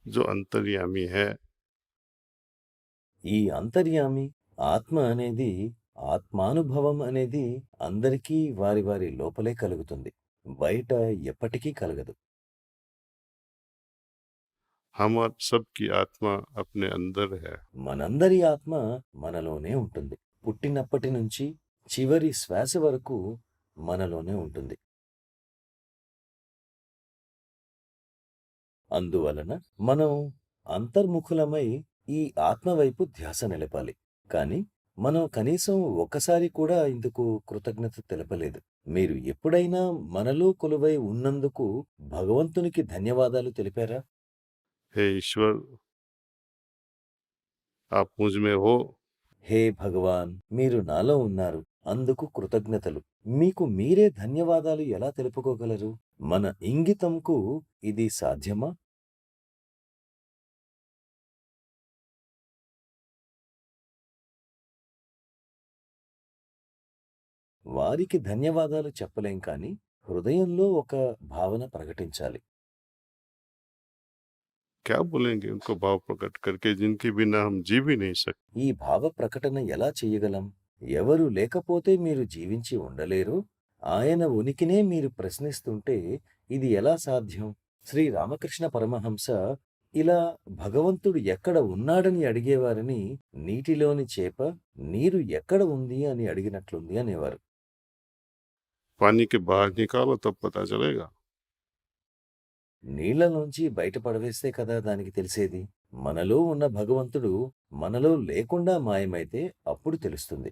जो अंतर्यामी है। ఈ అంతర్యామి ఆత్మ అనేది, ఆత్మానుభవం అనేది అందరికీ వారి వారి లోపలే కలుగుతుంది. బయట ఎప్పటికీ కలగదు. हम सबकी आत्मा अपने अंदर है। మనందరి ఆత్మ మనలోనే ఉంటుంది. పుట్టినప్పటి నుంచి చివరి శ్వాస వరకు మనలోనే ఉంటుంది. అందువలన మనం అంతర్ముఖులమై ఈ ఆత్మ వైపు ధ్యాస నిలపాలి. కానీ మనం కనీసం ఒక్కసారి కూడా ఇందుకు కృతజ్ఞత తెలపలేదు. మీరు ఎప్పుడైనా మనలో కొలువై ఉన్నందుకు భగవంతునికి ధన్యవాదాలు తెలిపారా? हे ईश्वर, आप मुझ में हो। హే భగవాన్! మీరు నాలో ఉన్నారు. అందుకు కృతజ్ఞతలు. మీకు మీరే ధన్యవాదాలు ఎలా తెలుపుకోగలరు? మన ఇంగితంకు ఇది సాధ్యమా? వారికి ధన్యవాదాలు చెప్పలేం కానీ, హృదయంలో ఒక భావన ప్రకటించాలి. क्या बोलेंगे उनको भाव प्रकट करके जिनके बिना हम जी भी नहीं सकते। ఈ భావ ప్రకటన ఎలా చెయ్యగలం? ఎవరు లేకపోతే మీరు జీవించి ఉండలేరు. ఆయన ఉనికినే మీరు ప్రశ్నిస్తుంటే ఇది ఎలా సాధ్యం? శ్రీ రామకృష్ణ పరమహంస ఇలా భగవంతుడు ఎక్కడ ఉన్నాడని అడిగేవారిని నీటిలోని చేప నీరు ఎక్కడ ఉంది అని అడిగినట్లుంది అనేవారు. पानी के बाहर निकालो तब पता चलेगा। నీళ్లలోంచి బయట పడవేస్తే కదా దానికి తెలిసేది. మనలో ఉన్న భగవంతుడు మనలో లేకుండా మాయమైతే అప్పుడు తెలుస్తుంది.